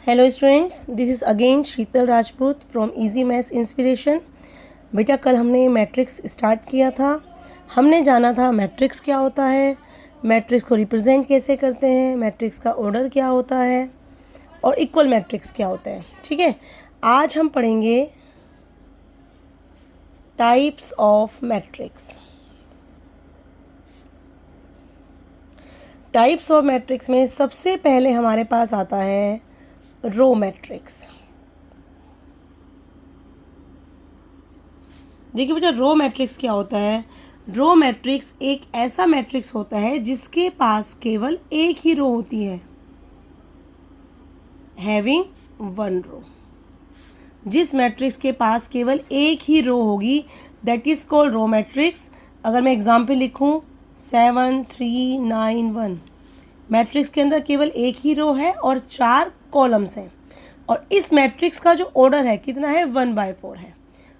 Hello students, this is again Sheetal Rajput from easy maths inspiration. बेटा कल हमने matrix start किया था। हमने जाना था मैट्रिक्स क्या होता है, मैट्रिक्स को रिप्रेजेंट कैसे करते हैं, मैट्रिक्स का ऑर्डर क्या होता है और इक्वल मैट्रिक्स क्या होता है। ठीक है, आज हम पढ़ेंगे types of matrix. Types of matrix में सबसे पहले हमारे पास आता है रो मैट्रिक्स। देखिए बेटा, रो मैट्रिक्स क्या होता है। रो मैट्रिक्स एक ऐसा मैट्रिक्स होता है जिसके पास केवल एक ही रो होती है, हैविंग वन रो। जिस मैट्रिक्स के पास केवल एक ही रो होगी that is called row matrix. अगर मैं एग्जाम्पल लिखूं 7 3 9 1, मैट्रिक्स के अंदर केवल एक ही रो है और 4 कॉलम्स हैं और इस मैट्रिक्स का जो ऑर्डर है कितना है, 1/4 है।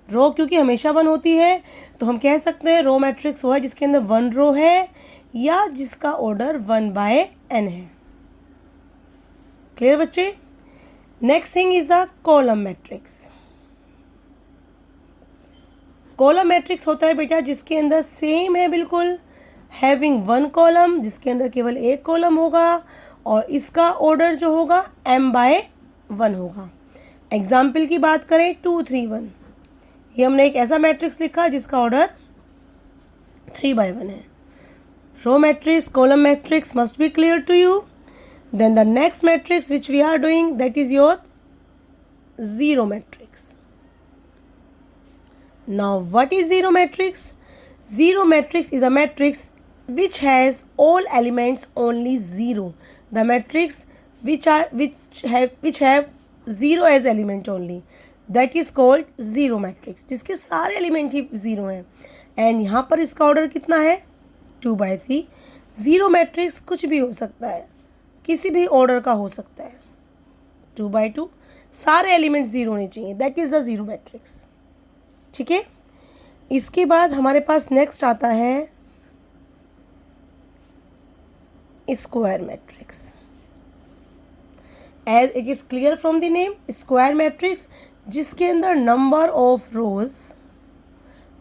रो क्योंकि हमेशा 1 होती है तो हम कह सकते हैं रो मैट्रिक्स वो है जिसके अंदर 1 रो है या जिसका ऑर्डर 1/n है। क्लियर बच्चे। Next thing is the column matrix. Column matrix होता है बेटा जिसके अंदर सेम है बिल्कुल, हैविंग 1 कॉलम, जिसके अंदर केवल एक कॉलम होगा और इसका ऑर्डर जो होगा m/1 होगा। एग्जाम्पल की बात करें 2 3 1, ये हमने एक ऐसा मैट्रिक्स लिखा जिसका ऑर्डर 3/1 है। Row matrix, column matrix must be clear to you. Then the next matrix which we are doing that is your zero matrix. Now what is zero matrix? Zero matrix is a matrix which has all elements only 0. The matrix which have 0 as element only, that is called zero matrix, जिसके सारे element ही 0 हैं। And यहाँ पर इसका order कितना है, 2/3। Zero matrix कुछ भी हो सकता है, किसी भी ऑर्डर का हो सकता है, 2/2, सारे एलिमेंट 0 होने चाहिए, that is the zero matrix. ठीक है, इसके बाद हमारे पास नेक्स्ट आता है square matrix. As it is clear from the name, square matrix जिसके अंदर number of rows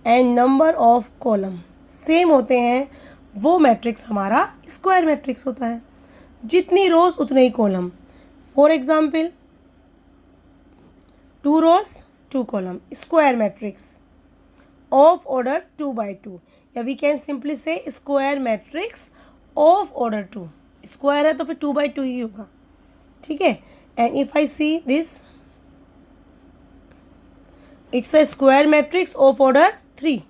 and number of column same होते हैं, वो मैट्रिक्स हमारा स्क्वायर मैट्रिक्स होता है। जितनी रोज उतने ही column. For example 2 rows 2 column, square matrix of order 2/2, या we can simply say square matrix of order 2। Square है तो फिर 2/2 ही होगा। ठीक है, and if I see this, it's a square matrix of order 3,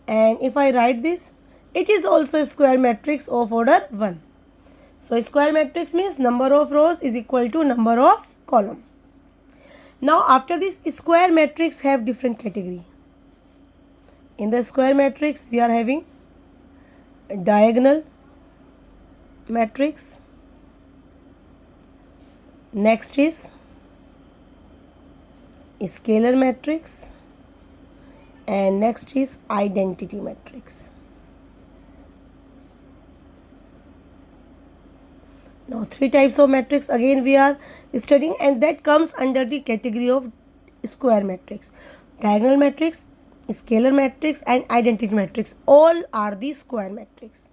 and if I write this, it is also a square matrix of order 1. So square matrix means number of rows is equal to number of column. Now after this, square matrix have different category. In the square matrix we are having diagonal matrix, next is scalar matrix, and next is identity matrix. Now 3 types of matrix again we are studying, and that comes under the category of square matrix. Diagonal matrix, scalar matrix and identity matrix all are the square matrix.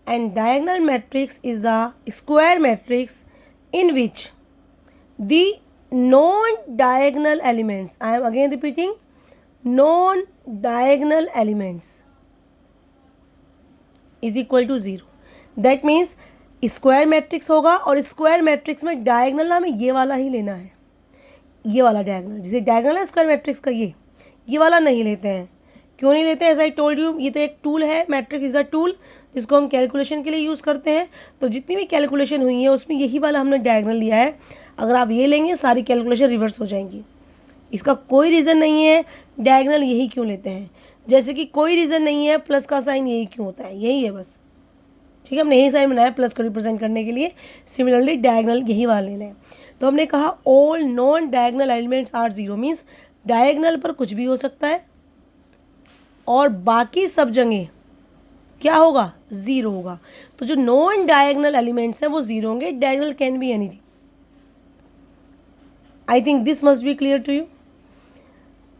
And diagonal matrix is the square matrix in which the non-diagonal elements, I am again repeating, non-diagonal elements is equal to 0. That means square matrix होगा और square matrix में diagonal हमें ये वाला ही लेना है, ये वाला डायगनल, जिसे डायगनल है स्क्वायर मैट्रिक्स का, ये वाला नहीं लेते हैं। क्यों नहीं लेते हैं? एज आई टोल्ड यू, ये तो एक टूल है, मैट्रिक्स इज़ अ टूल जिसको हम कैलकुलेशन के लिए यूज़ करते हैं। तो जितनी भी कैलकुलेशन हुई है उसमें यही वाला हमने डायगनल लिया है। अगर आप ये लेंगे सारी कैलकुलेशन रिवर्स हो जाएंगी। इसका कोई रीज़न नहीं है डायगनल यही क्यों लेते हैं, जैसे कि कोई रीज़न नहीं है प्लस का साइन यही क्यों होता है, यही है बस। ठीक है, हमने यही साइन बनाया प्लस को रिप्रेजेंट करने के लिए। सिमिलरली डायगनल यही वाला लेना है। तो हमने कहा all non diagonal elements are 0, means diagonal पर कुछ भी हो सकता है और बाकी सब जगह क्या होगा, 0 होगा। तो जो नॉन डायगनल एलिमेंट्स हैं वो 0 होंगे। Diagonal can be anything, I think this must be clear to you.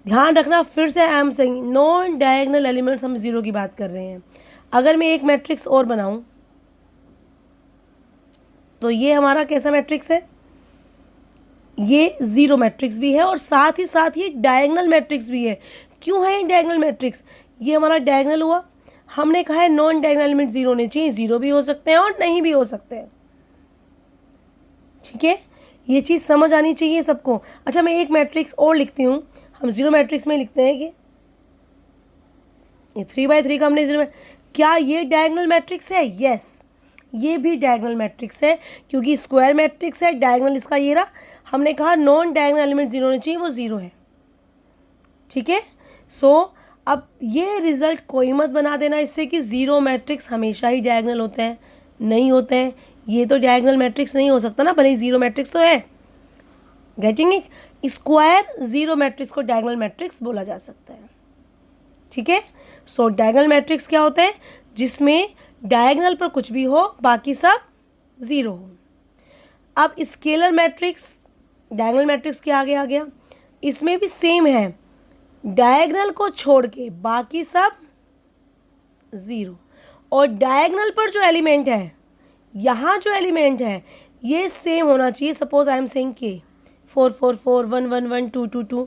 ध्यान रखना, फिर से I am saying non diagonal elements, हम जीरो की बात कर रहे हैं। अगर मैं एक मैट्रिक्स और बनाऊं तो ये हमारा कैसा मैट्रिक्स है, ये जीरो मैट्रिक्स भी है और साथ ही साथ ये डायगोनल मैट्रिक्स भी है। क्यों है ये डायगोनल मैट्रिक्स, ये हमारा डायगोनल हुआ, हमने कहा है नॉन डायगोनल एलिमेंट जीरो होने चाहिए, जीरो भी हो सकते हैं और नहीं भी हो सकते हैं। ठीक है, ये चीज़ समझ आनी चाहिए सबको। अच्छा, मैं एक मैट्रिक्स और लिखती हूँ, हम जीरो मैट्रिक्स में लिखते हैं कि ये 3/3 का हमने जीरो में, क्या ये डायगोनल मैट्रिक्स है? यस, ये भी डायगोनल मैट्रिक्स है क्योंकि स्क्वायर मैट्रिक्स है, डायगोनल इसका ये रहा। हमने कहा नॉन डायगोनल एलिमेंट जीरो होने चाहिए, वो जीरो है। ठीक है, सो अब ये रिजल्ट कोई मत बना देना इससे कि जीरो मैट्रिक्स हमेशा ही डायगोनल होते हैं, नहीं होते हैं। ये तो डायगोनल मैट्रिक्स नहीं हो सकता ना, भले ही जीरो मैट्रिक्स तो है। Getting it? Square zero matrix को डायगोनल मैट्रिक्स बोला जा सकता है। ठीक है, सो डायगोनल मैट्रिक्स क्या होता है, जिसमें डायगोनल पर कुछ भी हो, बाकी सब जीरो हो। अब स्केलर मैट्रिक्स डायगोनल मैट्रिक्स के आगे आ गया, इसमें भी सेम है, डायगोनल को छोड़ के बाकी सब ज़ीरो, और डायगोनल पर जो एलिमेंट है, यहाँ जो एलिमेंट है ये सेम होना चाहिए। सपोज आई एम सेइंग के 4 4 4 1 1 1 2 2 2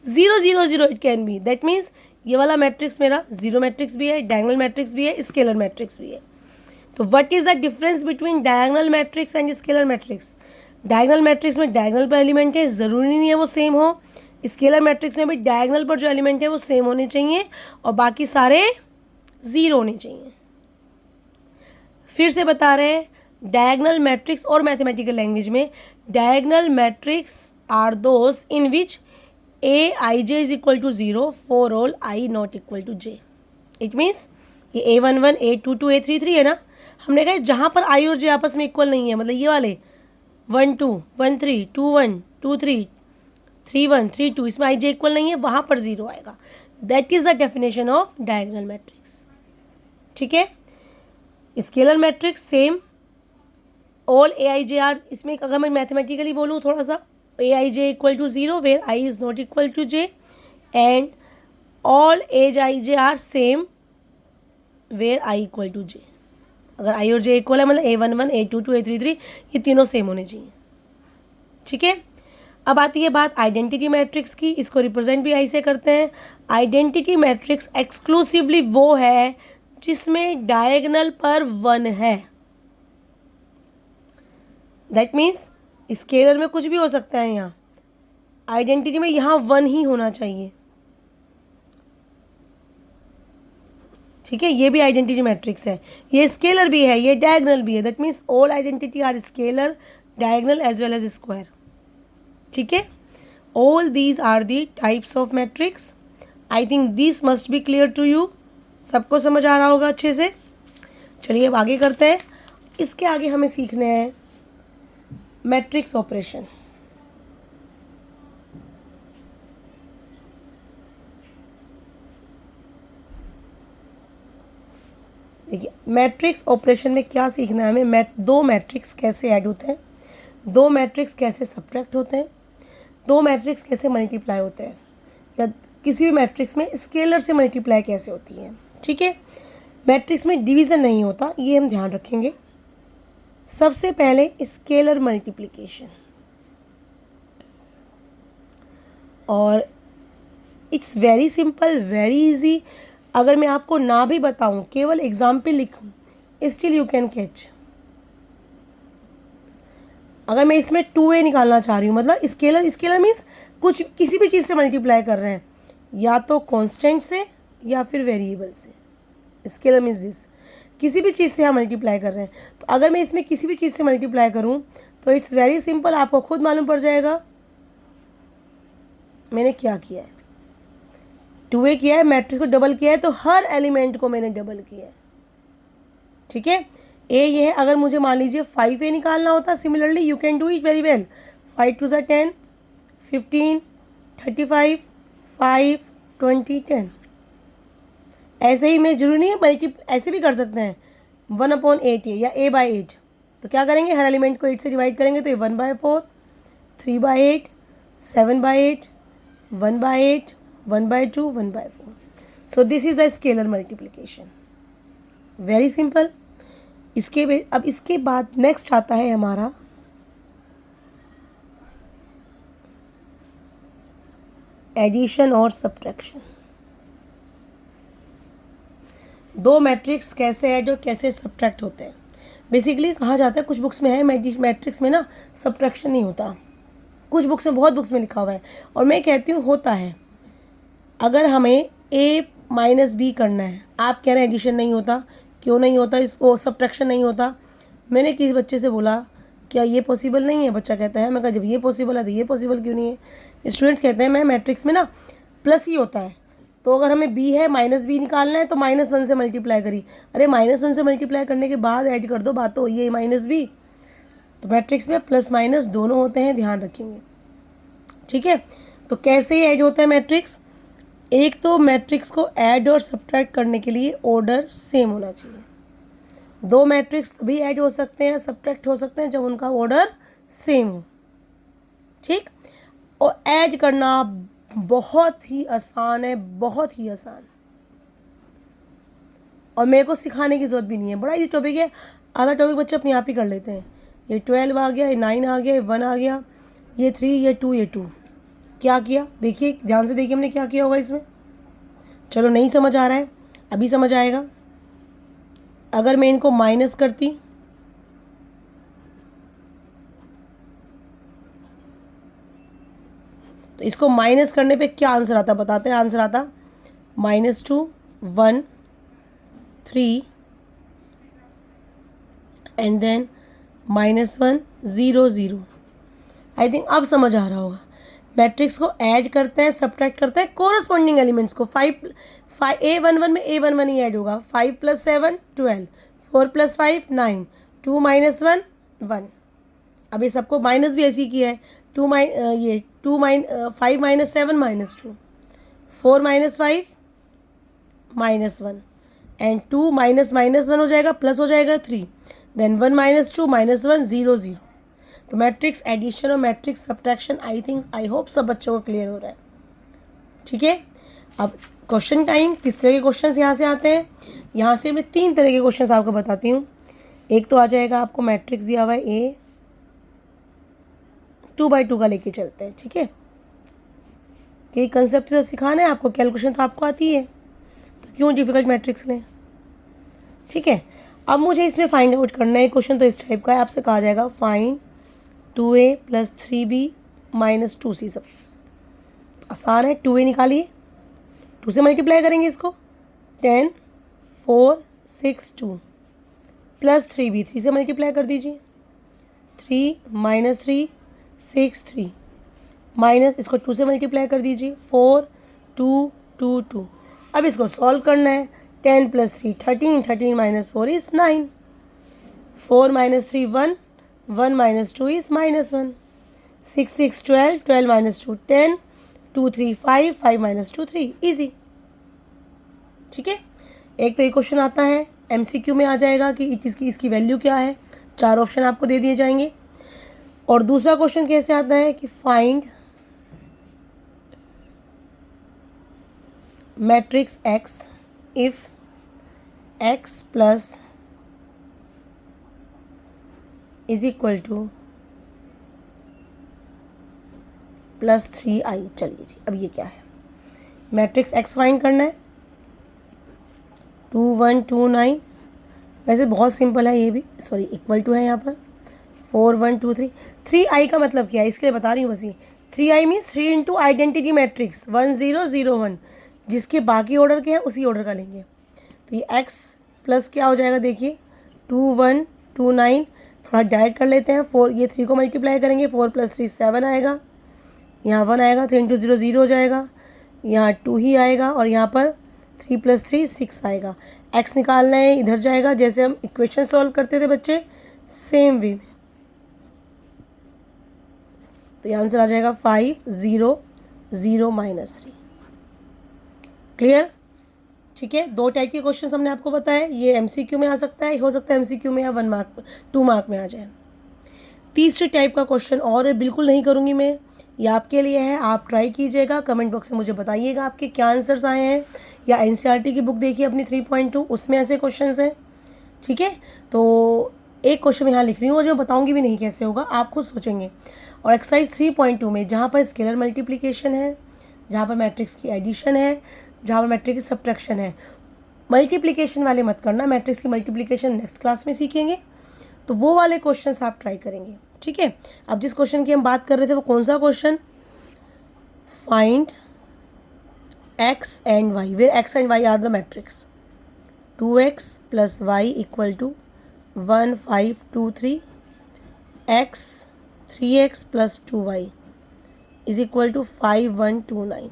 0 0 0 it can be, that means ये वाला मैट्रिक्स मेरा जीरो मैट्रिक्स भी है, डायगोनल मैट्रिक्स भी है, स्केलर मैट्रिक्स भी है। तो what is the difference between diagonal matrix and scalar matrix? Diagonal matrix में डायगोनल पर एलिमेंट है, ज़रूरी नहीं है वो सेम हो। स्केलर मैट्रिक्स में भी डायगोनल पर जो एलिमेंट है वो सेम होने चाहिए और बाकी सारे ज़ीरो होने चाहिए। फिर से बता रहे हैं, डायगोनल मैट्रिक्स और मैथमेटिकल लैंग्वेज में diagonal matrix are those in which aij is equal to 0 for all I not equal to j। It means ये a11 a22 a33 है ना, हमने कहा जहाँ पर i और j आपस में इक्वल नहीं है, मतलब ये वाले 1 2 1 3 2 1 2 3 3 1 3 2, इसमें i j इक्वल नहीं है, वहाँ पर जीरो आएगा। That is the definition of diagonal matrix. ठीक है, scalar matrix same, all A I J are, इसमें अगर मैं मैथमेटिकली बोलूँ थोड़ा सा, aij equal to 0 where I is not equal to j and all aij are same where I equal to j। अगर i और j इक्वल है मतलब a11 a22 a33 ये तीनों सेम होने चाहिए। ठीक है, अब आती है बात आइडेंटिटी मैट्रिक्स की, इसको रिप्रेजेंट भी ऐसे करते हैं। आइडेंटिटी मैट्रिक्स एक्सक्लूसिवली वो है जिसमें डायगोनल पर 1 है। दैट मीन्स स्केलर में कुछ भी हो सकता है, यहाँ आइडेंटिटी में यहाँ 1 ही होना चाहिए। ठीक है, ये भी आइडेंटिटी मैट्रिक्स है, ये स्केलर भी है, ये डायगोनल भी है। That means all identity are scalar, diagonal as well as square. ठीक है, all these are the types of matrix. I think this must be clear to you. सबको समझ आ रहा होगा अच्छे से। चलिए अब आगे करते हैं। इसके आगे हमें सीखने हैं मैट्रिक्स ऑपरेशन। देखिए, मैट्रिक्स ऑपरेशन में क्या सीखना है हमें, दो मैट्रिक्स कैसे ऐड होते हैं, दो मैट्रिक्स कैसे सब्ट्रैक्ट होते हैं, दो मैट्रिक्स कैसे मल्टीप्लाई होते हैं, या किसी भी मैट्रिक्स में स्केलर से मल्टीप्लाई कैसे होती है। ठीक है, मैट्रिक्स में डिवीज़न नहीं होता, ये हम ध्यान रखेंगे। सबसे पहले स्केलर मल्टीप्लिकेशन, और it's very simple, very easy. अगर मैं आपको ना भी बताऊं, केवल एग्जाम्पल लिखूं, स्टिल यू कैन कैच। अगर मैं इसमें 2a निकालना चाह रही हूँ, मतलब स्केलर मीन्स कुछ किसी भी चीज़ से मल्टीप्लाई कर रहे हैं, या तो कांस्टेंट से या फिर वेरिएबल से। स्केलर मीन्स दिस, किसी भी चीज़ से हम मल्टीप्लाई कर रहे हैं। तो अगर मैं इसमें किसी भी चीज़ से मल्टीप्लाई करूँ तो इट्स वेरी सिंपल, आपको खुद मालूम पड़ जाएगा मैंने क्या किया है। 2a किया है, मैट्रिक्स को डबल किया है, तो हर एलिमेंट को मैंने डबल किया है। ठीक है, ए ये है। अगर मुझे मान लीजिए 5a निकालना होता, similarly you can do it very well. 5 2 10, 15, 35, 5, 20, 10। ऐसे ही मैं जरूरी नहीं है ऐसे भी कर सकते हैं, 1/8 या a/8। तो क्या करेंगे, हर एलिमेंट को 8 से डिवाइड करेंगे तो ये 1/4, 3/8, 7/8, 1/8, 1/2, 1/4. So this is the scalar multiplication. Very simple. अब इसके बाद नेक्स्ट आता है हमारा एडिशन और सब्ट्रैक्शन. दो मैट्रिक्स कैसे ऐड और कैसे सब्ट्रैक्ट होते हैं. बेसिकली कहा जाता है, कुछ बुक्स में है मैट्रिक्स में ना सब्ट्रैक्शन नहीं होता, कुछ बुक्स में, बहुत बुक्स में लिखा हुआ है, और मैं कहती हूँ होता है. अगर हमें a माइनस बी करना है, आप कह रहे हैं एडिशन नहीं होता. क्यों नहीं होता, इसको सब्ट्रैक्शन नहीं होता. मैंने किसी बच्चे से बोला क्या ये पॉसिबल नहीं है, बच्चा कहता है, मैं कहा जब ये पॉसिबल है तो ये पॉसिबल क्यों नहीं है. स्टूडेंट्स कहते हैं मैं मैट्रिक्स में ना प्लस ही होता है, तो अगर हमें b है माइनस बी निकालना है तो -1 से मल्टीप्लाई करी. अरे -1 से मल्टीप्लाई करने के बाद ऐड कर दो, बात तो ये माइनस बी. तो मैट्रिक्स में प्लस माइनस दोनों होते हैं, ध्यान रखेंगे. ठीक है, तो कैसे ऐड होता है मैट्रिक्स. एक तो मैट्रिक्स को ऐड और सब्ट्रैक्ट करने के लिए ऑर्डर सेम होना चाहिए. दो मैट्रिक्स तभी ऐड हो सकते हैं, सब्ट्रैक्ट हो सकते हैं जब उनका ऑर्डर सेम हो. ठीक, और ऐड करना बहुत ही आसान है, बहुत ही आसान, और मेरे को सिखाने की ज़रूरत भी नहीं है. बड़ा इजी टॉपिक है, आधा टॉपिक बच्चे अपने आप ही कर लेते हैं. ये 12 आ गया, ये 9 आ गया, ये 1 आ गया, ये 3, ये 2, ये 2. क्या किया देखिए, ध्यान से देखिए हमने क्या किया होगा इसमें. चलो नहीं समझ आ रहा है, अभी समझ आएगा. अगर मैं इनको माइनस करती तो इसको माइनस करने पे क्या आंसर आता, बताते हैं. आंसर आता -2, 1, 3 एंड देन -1, 0, 0. आई थिंक अब समझ आ रहा होगा. मैट्रिक्स को ऐड करते हैं, सब्ट्रैक्ट करते हैं कोरस्पॉन्डिंग एलिमेंट्स को. A11 में A11 ही ऐड होगा. 5 + 7 12, 4 + 5 9, 2 - 1 1. अब ये सबको माइनस भी ऐसी किया है. 5 - 7 -2, 4 - 5 -1 एंड 2 -1 हो जाएगा, प्लस हो जाएगा 3, देन 1 - 2 -1 0 0. तो मैट्रिक्स एडिशन और मैट्रिक्स सब्ट्रैक्शन आई होप सब बच्चों को क्लियर हो रहा है. ठीक है, अब क्वेश्चन टाइम. किस तरह के क्वेश्चंस यहाँ से आते हैं. यहाँ से मैं 3 तरह के क्वेश्चंस आपको बताती हूँ. एक तो आ जाएगा, आपको मैट्रिक्स दिया हुआ है A, 2/2 का लेके चलते हैं. ठीक है, कि कंसेप्ट तो सिखाना है आपको, कैलकुलेशन तो आपको आती है, तो क्यों डिफिकल्ट मैट्रिक्स लें. ठीक है, अब मुझे इसमें फाइंड आउट करना है. क्वेश्चन तो इस टाइप का है, आपसे कहा जाएगा find 2a + 3b - 2c. Suppose आसान है, 2a निकालिए, 2 से मल्टीप्लाई करेंगे इसको. 10 4 6 2 प्लस 3b, 3 से मल्टीप्लाई कर दीजिए. 3 - 3 6 3 माइनस, इसको 2 से मल्टीप्लाई कर दीजिए. 4 2 2 2. अब इसको सॉल्व करना है. 10 + 3 13, 13 - 4 इज़ 9. 4 - 3 1, 1 - 2 इज़ -1. 6 6 12, 12 - 2 10, 2 3 5, 5 - 2 3. ईजी. ठीक है, एक तो ये क्वेश्चन आता है, MCQ में आ जाएगा कि इसकी वैल्यू क्या है. 4 ऑप्शन आपको दे दिए जाएंगे. और दूसरा क्वेश्चन कैसे आता है कि find matrix X if X plus is equal to +3i. चलिए जी, अब ये क्या है, मैट्रिक्स X फाइंड करना है. 2 1 2 9. वैसे बहुत सिंपल है ये भी, सॉरी इक्वल टू है यहाँ पर. 4 1 2 3. 3i का मतलब क्या है, इसके लिए बता रही हूँ बस. ये 3i means 3 into identity matrix 1 0 0 1. जिसके बाकी ऑर्डर के हैं उसी ऑर्डर का लेंगे. तो ये x प्लस क्या हो जाएगा, देखिए 2 1 2 9. थोड़ा डायरेक्ट कर लेते हैं. 4, ये 3 को मल्टीप्लाई करेंगे. 4 + 3 7 आएगा, यहाँ 1 आएगा. 3 × 0 0 हो जाएगा, यहाँ 2 ही आएगा, और यहाँ पर 3 + 3 6 आएगा. x निकालना है, इधर जाएगा, जैसे हम इक्वेशन सॉल्व करते थे बच्चे, सेम वे में. तो ये आंसर आ जाएगा 5 0 0 -3. क्लियर. ठीक है, 2 टाइप के क्वेश्चन हमने आपको बताया. ये MCQ में आ सकता है, हो सकता है MCQ में या 1 मार्क 2 मार्क में आ जाए. तीसरे टाइप का क्वेश्चन और बिल्कुल नहीं करूँगी मैं, ये आपके लिए है, आप ट्राई कीजिएगा, कमेंट बॉक्स में मुझे बताइएगा आपके क्या आंसर्स आए हैं, या एनसीईआरटी की बुक देखिए अपनी 3.2, उसमें ऐसे क्वेश्चंस हैं, ठीक है। तो एक क्वेश्चन यहाँ लिख रही हूँ और जो बताऊँगी भी नहीं कैसे होगा, आप खुद सोचेंगे। और एक्सरसाइज 3.2 में जहाँ पर स्केलर मल्टीप्लिकेशन है, जहाँ पर मैट्रिक्स की एडिशन है, जहाँ पर मैट्रिक्स की सब्ट्रैक्शन है, मल्टीप्लिकेशन वाले मत करना, मैट्रिक्स की मल्टीप्लिकेशन नेक्स्ट क्लास में सीखेंगे, तो वो वाले क्वेश्चंस आप ट्राई करेंगे, ठीक है। अब जिस क्वेश्चन की हम बात कर रहे थे वो कौन सा question, find x and y, where x and y are the matrix 2x + y = 1 5 2 3, x 3x + 2y = 5 1 2 9।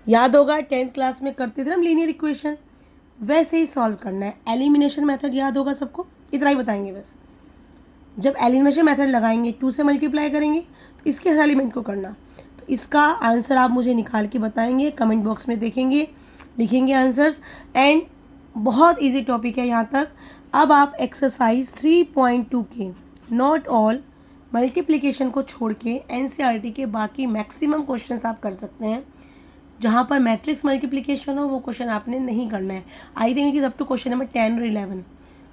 याद होगा 10th क्लास में करते थे हम लीनियर इक्वेशन, वैसे ही सॉल्व करना है। एलिमिनेशन मेथड याद होगा सबको, इतना ही बताएंगे बस। जब एलिमिनेशन मेथड लगाएंगे 2 से मल्टीप्लाई करेंगे तो इसके हर एलिमेंट को करना। तो इसका आंसर आप मुझे निकाल के बताएंगे, कमेंट बॉक्स में देखेंगे, लिखेंगे आंसर्स। एंड बहुत इजी टॉपिक है यहाँ तक। अब आप एक्सरसाइज 3.2 के नॉट ऑल मल्टीप्लिकेशन को छोड़ के एनसीईआरटी के बाकी मैक्सिमम क्वेश्चंस आप कर सकते हैं। जहाँ पर मैट्रिक्स मल्टीप्लिकेशन हो वो क्वेश्चन आपने नहीं करना है। I think it is up to question number 10 और 11।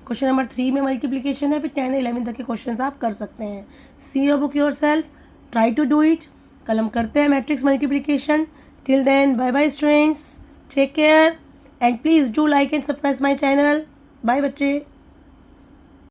क्वेश्चन नंबर 3 में मल्टीप्लिकेशन है, फिर 10 और 11 तक के क्वेश्चंस आप कर सकते हैं। See your book yourself, try to do it. कल हम करते हैं matrix multiplication. Till then bye bye students, take care and please do like and subscribe my channel. Bye बच्चे।